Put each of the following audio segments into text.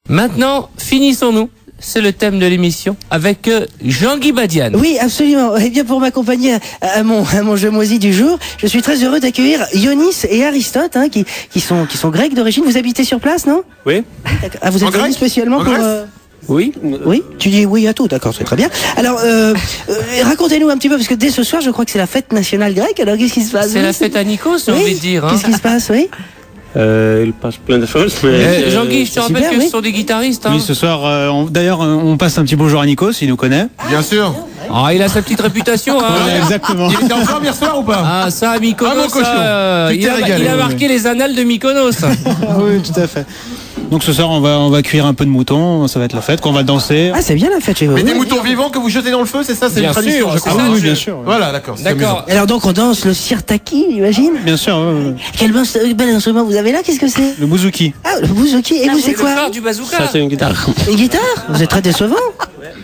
Maintenant, finissons-nous. C'est le thème de l'émission avec Jean-Guy Badiane. Oui, absolument. Et bien pour m'accompagner à mon jeu moisi du jour, je suis très heureux d'accueillir Ionis et Aristote, hein, qui sont grecs d'origine. Vous habitez sur place, non? Oui. Ah, vous êtes venus spécialement pour... Oui. Oui, tu dis oui à tout, d'accord, c'est très bien. Alors, racontez-nous un petit peu, parce que dès ce soir, je crois que c'est la fête nationale grecque, alors qu'est-ce qui se passe? C'est la fête à Nikos, j'ai envie de dire. Hein. Qu'est-ce qui se passe, oui? Il passe plein de choses. Mais Jean-Guy, je te rappelle que ce sont des guitaristes. Hein. Oui, ce soir, d'ailleurs, on passe un petit bonjour à Nikos, il nous connaît. Bien sûr. Ah, il a sa petite réputation. Hein. Ouais, exactement. Il était en forme hier soir ou pas? Ah, ça, Mykonos, mon cochon. il a marqué les annales de Mykonos. Oui, tout à fait. Donc ce soir, on va cuire un peu de mouton, ça va être la fête, qu'on va danser. Ah, c'est bien la fête chez vous. Mais des moutons vivants que vous jetez dans le feu, c'est ça? C'est une tradition, je crois. Ah oui, bien sûr. Voilà, d'accord. D'accord. Alors donc, on danse le sirtaki, j'imagine? Bien sûr. Quel bel instrument vous avez là, qu'est-ce que c'est? Le bouzouki. Ah, le bouzouki. Et vous, c'est Le quoi? frère du bazooka. ça, c'est une guitare. Une guitare? Vous êtes très décevant.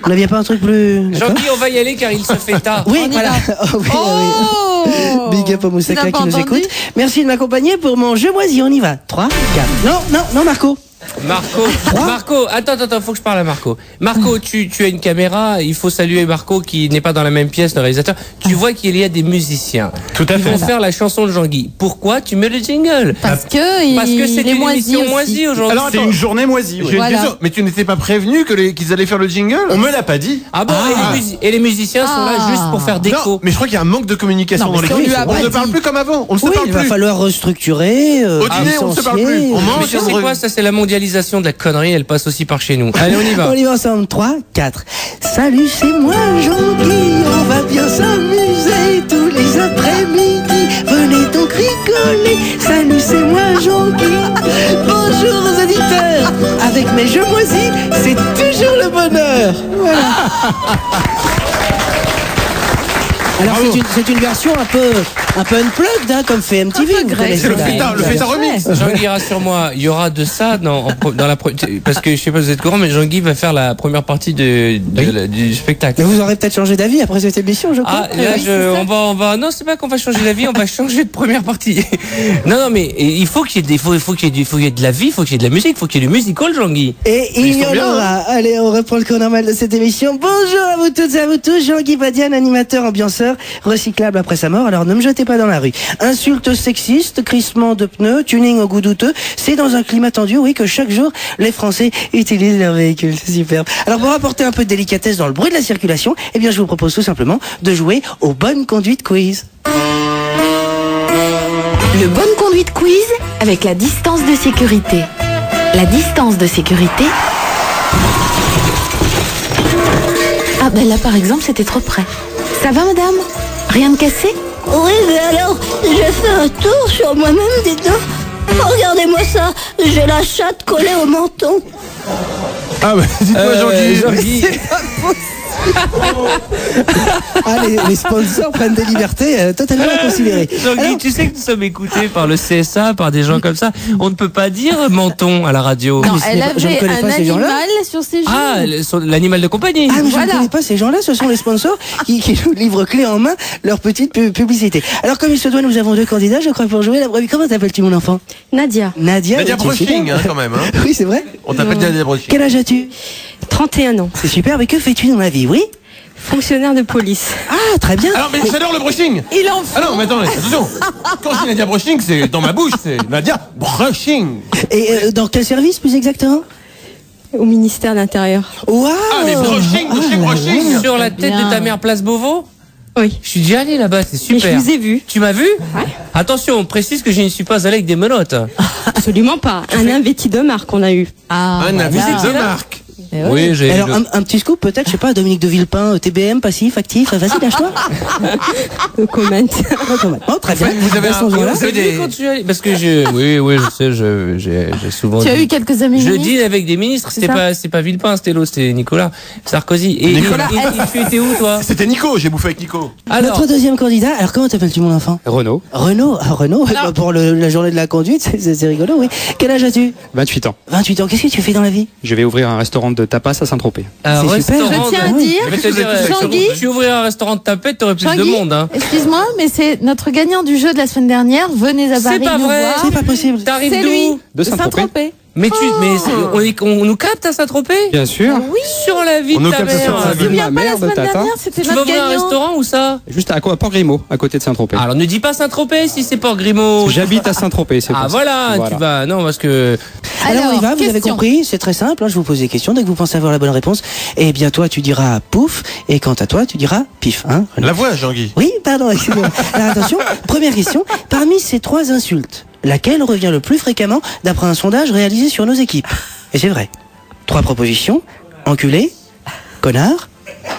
Vous n'aviez pas un truc plus... D'accord. Jean-Guy, on va y aller car il se fait tard. Oui, voilà. Oh, oui, oui. Big up au Moussaka qui nous écoute. Merci de m'accompagner pour mon jeu moisi. On y va. 3, 4. Non, Marco. Marco, attends, faut que je parle à Marco. Marco, tu as une caméra, il faut saluer Marco qui n'est pas dans la même pièce, le réalisateur. Tu vois qu'il y a des musiciens. Tout à Ils fait. vont faire la chanson de Jean-Guy. Pourquoi tu mets le jingle? Parce que c'est une émission moisie aujourd'hui. Alors, C'est une journée moisie. Oui. Voilà. Mais tu n'étais pas prévenu qu'ils allaient faire le jingle? On me l'a pas dit. Ah bon, et les musiciens sont là juste pour faire Non, déco. mais je crois qu'il y a un manque de communication Non, dans mais l'équipe. on lui a On pas ne parle dit. plus comme avant. On ne se Oui, parle il va plus. falloir restructurer. Au dîner, on ne se parle plus. licencier. On Mais mange tu et on sais quoi, ça c'est la mondialisation de la connerie, elle passe aussi par chez nous. Allez, on y va. On y va ensemble. 3, 4. Salut, c'est moi, Jean-Guy. On va bien s'amuser tous les après-midi. Venez donc rigoler. Salut, c'est moi, Jean-Guy. Bonjour aux auditeurs. Avec mes jeux moisis, c'est toujours le bonheur. Voilà. Alors c'est une version un peu unplugged, hein, comme fait MTV. Un peu grec. C'est le feta remix. Jean-Guy, rassure-moi, il y aura de ça dans la parce que je sais pas si vous êtes courant, mais Jean-Guy va faire la première partie du spectacle. Mais vous aurez peut-être changé d'avis après cette émission, je crois. Ah, là, on va, non, c'est pas qu'on va changer d'avis, on va changer de première partie. Non, mais il faut qu'il y ait de la vie, il faut qu'il y ait de la musique, il faut qu'il y ait du musical, Jean-Guy. Et il y en bien, aura. Allez, on reprend le cours normal de cette émission. Bonjour à vous toutes et à vous tous. Jean-Guy Badiane, animateur, ambianceur, recyclable après sa mort. Alors ne me jetez pas dans la rue. Insultes sexistes, crissement de pneus, tuning au goût douteux. C'est dans un climat tendu, oui, que chaque jour, les Français utilisent leur véhicule. C'est superbe. Alors pour apporter un peu de délicatesse dans le bruit de la circulation, eh bien je vous propose tout simplement de jouer au Bonne Conduite Quiz. Le bonne conduite quiz avec la distance de sécurité. La distance de sécurité. Ah ben là par exemple c'était trop près. Ça va madame? Rien de cassé? Oui, mais alors, j'ai fait un tour sur moi-même, dites donc. Oh, regardez-moi ça, j'ai la chatte collée au menton. Ah, bah, dites-moi, Jean-Guy. Ah, les sponsors prennent des libertés totalement inconsidérées. Jean-Guy, Alors- tu sais que nous sommes écoutés par le CSA, par des gens comme ça. On ne peut pas dire menton à la radio. Non, mais ce elle n'est pas- je ne avait connais un pas ces gens-là. animal sur ses genoux. Ah, l'animal de compagnie. Ah, mais je ne Voilà. connais pas ces gens-là, ce sont les sponsors qui nous livrent clé en main leur petite publicité. Alors, comme il se doit, nous avons deux candidats, je crois, pour jouer la première. Comment t'appelles-tu, mon enfant? Nadia, Nadia. Nadia tu es Bruching, super. hein, quand même. Hein. Oui, c'est vrai. On t'appelle Nadia Bruching. Quel âge as-tu? 31 ans, C'est super, mais que fais-tu dans la vie, oui? fonctionnaire de police. Ah, très bien. Alors, mais j'adore le brushing. Il en Ah non, mais attendez, attention. Quand je dis Nadia Bruching, c'est dans ma bouche, c'est Nadia Bruching. Et dans quel service, plus exactement? Au ministère de l'Intérieur. Waouh. Ah, mais Bruching de chez Bruching. Sur la tête bien. de ta mère, place Beauvau? Oui. Je suis déjà allé là-bas, c'est Mais super. je vous ai vu. Tu m'as vu? Attention, on précise que je ne suis pas allé avec des menottes. Absolument pas. Un investi de marque on a eu. Ah, Un voilà. invité de marque. Eh ouais. Oui, j'ai. Alors, un petit scoop, peut-être, je sais pas, Dominique de Villepin, TBM, passif, actif, vas-y, lâche-toi. No comment. Oh, très bien. Vous avez À ce moment-là, vous avez des... Quand tu es allé- parce que oui, je sais, j'ai souvent. Tu as dit- eu quelques amis Je ministres. dis avec des ministres, C'est ça c'est pas Villepin, c'était l'autre, c'était Nicolas Sarkozy. Et Nicolas. tu étais où, toi? C'était Nico, j'ai bouffé avec Nico. Alors, notre deuxième candidat, alors comment t'appelles-tu, mon enfant? Renaud, Renaud. Ah, Renaud, Alors- pour la journée de la conduite, c'est rigolo, oui. Quel âge as-tu? 28 ans. 28 ans. Qu'est-ce que tu fais dans la vie? Je vais ouvrir un restaurant de tapas à Saint-Tropez. un c'est super. restaurant. Je tiens à de- dire, Je vais te dire, Jean-Guy, si tu ouvrais un restaurant de tapette, t'aurais plus de Jean-Guy, monde, hein. excuse-moi, mais c'est notre gagnant du jeu de la semaine dernière. Venez à Paris C'est pas nous vrai. voir. C'est pas possible. T'arrives C'est d'où? lui, De Saint-Tropez. Mais on nous capte à Saint-Tropez? Bien sûr. Oui. Sur la vie On de nous ta capte sur mère. la Tu te souviens pas la semaine dernière, c'était Tu vas notre ouvrir un gagnant. restaurant ou ça? Juste à Port Grimaud, à côté de Saint-Tropez. Alors ne dis pas Saint-Tropez si c'est Port Grimaud. J'habite à Saint-Tropez, c'est Ah pour ça. voilà, tu vas. Non, parce que. Alors on y va, vous avez question. compris, c'est très simple, hein, je vous pose des questions, dès que vous pensez avoir la bonne réponse, eh bien toi tu diras pouf, et quant à toi tu diras pif. Hein, voilà. La voix, Jean-Guy. Oui, pardon, excusez-moi. Alors attention, première question, parmi ces 3 insultes, laquelle revient le plus fréquemment d'après un sondage réalisé sur nos équipes? Et c'est vrai. 3 propositions, enculé, connard,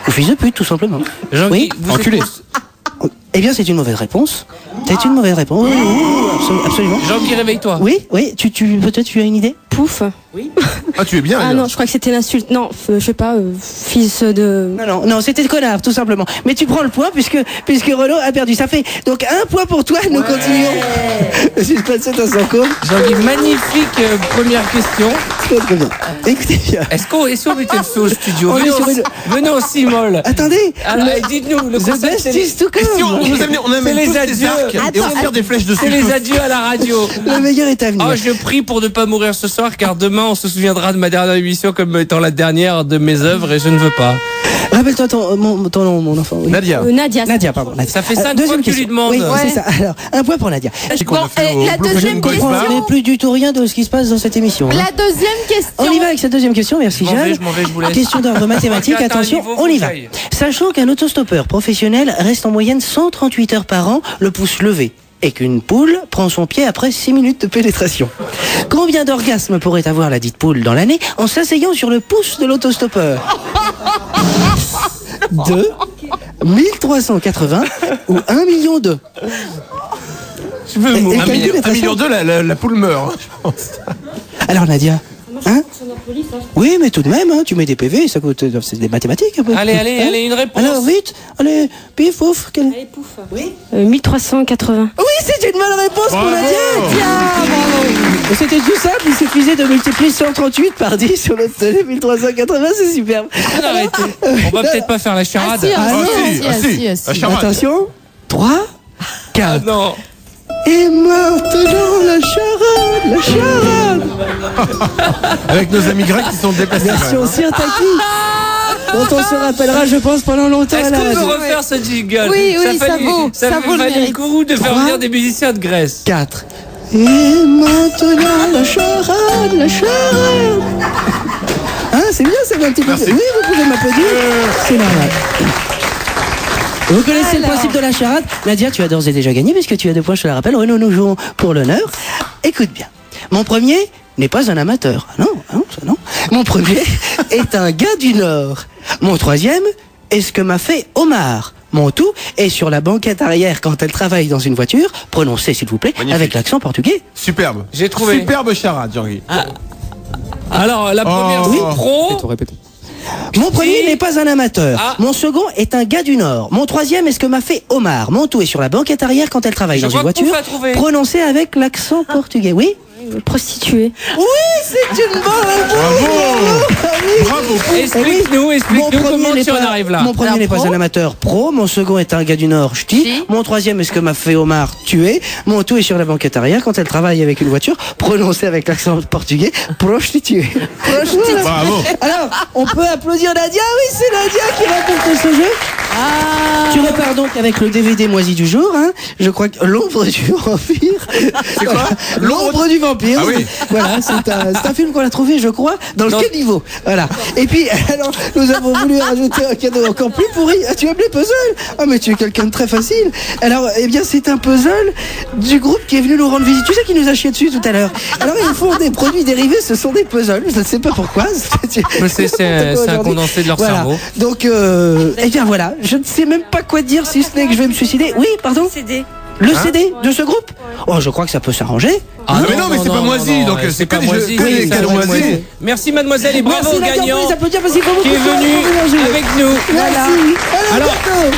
ou fils de pute tout simplement. Jean-Guy, Oui, vous enculé. êtes tous- eh bien c'est une mauvaise réponse. C'est une mauvaise réponse. Oui, absolument. Jean-Guy, réveille-toi. Oui, peut-être tu as une idée? Pouf. Ah, tu es bien. Ah alors. non, je crois que c'était l'insulte. Non, je sais pas, fils de... Non, c'était connard, tout simplement. Mais tu prends le point puisque Renaud a perdu. Ça fait donc 1 point pour toi. Nous continuons. Le suspense est à son cours. Jean-Guy, magnifique première question. Très bien. Écoutez bien. Est-ce qu'on mettait le feu au studio? On est sur une- Venez au Cimol. Attendez. Alors, dites-nous, le The concept, best c'est les, is to Et si come. on amène C'est les tous adieux. des arcs et on tire des flèches dessus. c'est les adieux à la radio. Le meilleur est à venir. Oh, je prie pour ne pas mourir ce soir, car demain on se souviendra de ma dernière émission comme étant la dernière de mes œuvres et je ne veux pas. Rappelle-toi ton nom, mon enfant. Oui. Nadia. Nadia. Nadia, pardon. Nadia. Ça fait 5 deuxième fois que tu lui question. demandes. Oui, Ouais. c'est ça. Alors, 1 point pour Nadia. C'est qu'on a fait Bon, au la Blue deuxième Golden Je ne Boys Bar. comprends plus du tout rien de ce qui se passe dans cette émission. hein. La deuxième question. On y va avec cette deuxième question, merci Je m'en vais, Jeanne. je vous laisse. Question d'ordre mathématique, Atteins un attention, niveau, on y faut va. que j'aille. Sachant qu'un autostoppeur professionnel reste en moyenne 138 heures par an, le pouce levé, et qu'une poule prend son pied après 6 minutes de pénétration. Combien d'orgasmes pourrait avoir la dite poule dans l'année en s'asseyant sur le pouce de l'autostoppeur? 2, 1380 ou 1 million 2? Je veux mourir. Et calcul est 1 million facile. 2, la poule meurt, hein, je pense. Alors Nadia, hein? Oui, mais tout de même, hein, tu mets des PV, ça coûte, c'est des mathématiques un peu. Allez, Hein? une réponse. Alors vite, allez, pif, ouf. Oui. 1380. Oui, c'est une bonne réponse pour Bravo. Nadia. Et c'était tout simple, il suffisait de multiplier 138 par 10 sur l'autre télé, 1380, c'est superbe. On arrête. On va peut-être pas faire la charade. Ah, si, Ah, non. si. La charade. Attention, 3, 4. Ah, non. Et maintenant la charade. Avec nos amis grecs qui sont déplacés. Version Sirtaki, dont on se rappellera, je pense, pendant longtemps à Est-ce la qu'on peut radio. refaire ce jingle? Oui, ça vaut le valait le mérite. coup de faire 3, venir des musiciens de Grèce. 4. Et maintenant la charade. Hein, c'est bien, ça va un petit peu. Merci. Oui, vous pouvez m'applaudir. C'est normal. Vous connaissez le principe de la charade. Nadia, tu as d'ores et déjà gagné puisque tu as 2 points, je te la rappelle. Renaud, nous jouons pour l'honneur. Écoute bien. Mon premier n'est pas un amateur. Ah non, ça non. Mon premier est un gars du Nord. Mon troisième est ce que m'a fait Omar. Mon tout est sur la banquette arrière quand elle travaille dans une voiture. Prononcez, s'il vous plaît, Magnifique. avec l'accent portugais. Superbe. J'ai trouvé. Superbe charade, Jean-Guy. Alors, la première, Oh. c'est pro. Faut répéter. Mon premier n'est pas un amateur. Ah. Mon second est un gars du Nord. Mon troisième est ce que m'a fait Omar. Mon tout est sur la banquette arrière quand elle travaille Je dans une crois que voiture. Pouf a trouvé. Prononcé avec l'accent portugais. Oui? Prostituée. Oui, c'est une bonne réponse. Bravo. Bravo. Explique-nous comment n'est tu en pas- arrives là. Mon premier Alors, n'est pas pro. un amateur pro. Mon second est un gars du Nord, ch'ti. Ch'ti. Mon troisième est ce que m'a fait Omar, tué. Mon tout est sur la banquette arrière quand elle travaille avec une voiture. Prononcé avec l'accent portugais. Prostituée. Voilà. Bravo. Alors, on peut applaudir Nadia. Oui, c'est Nadia qui va porter ce jeu. Tu repars donc avec le DVD moisi du jour, hein. Je crois que l'ombre du vampire. C'est quoi? L'ombre du vampire. Ah oui. Voilà, c'est un film qu'on a trouvé, je crois, dans le caniveau. Voilà. Et puis, alors, nous avons voulu rajouter un cadeau encore plus pourri. Ah, tu aimes les puzzles? Ah, mais tu es quelqu'un de très facile. Alors, eh bien, c'est un puzzle du groupe qui est venu nous rendre visite. Tu sais qui nous a chié dessus tout à l'heure. Alors, ils font des produits dérivés, ce sont des puzzles. Je ne sais pas pourquoi. C'est un condensé de leur Voilà. cerveau. Donc, eh bien voilà, je ne sais même pas quoi dire si ce n'est que je vais me suicider. Oui, pardon? CD. Le CD de ce groupe? Oh, je crois que ça peut s'arranger. Ah mais non, mais c'est pas moisi, donc c'est pas que des moisi. jeux- que Oui, des ça cadeaux doit être moisis. moisi. Merci mademoiselle et bravo Merci au Nadia, on peut gagnant les applaudir parce qu'il faut beaucoup qui est de temps venu pour mélanger. avec nous. Merci. Alors, bientôt.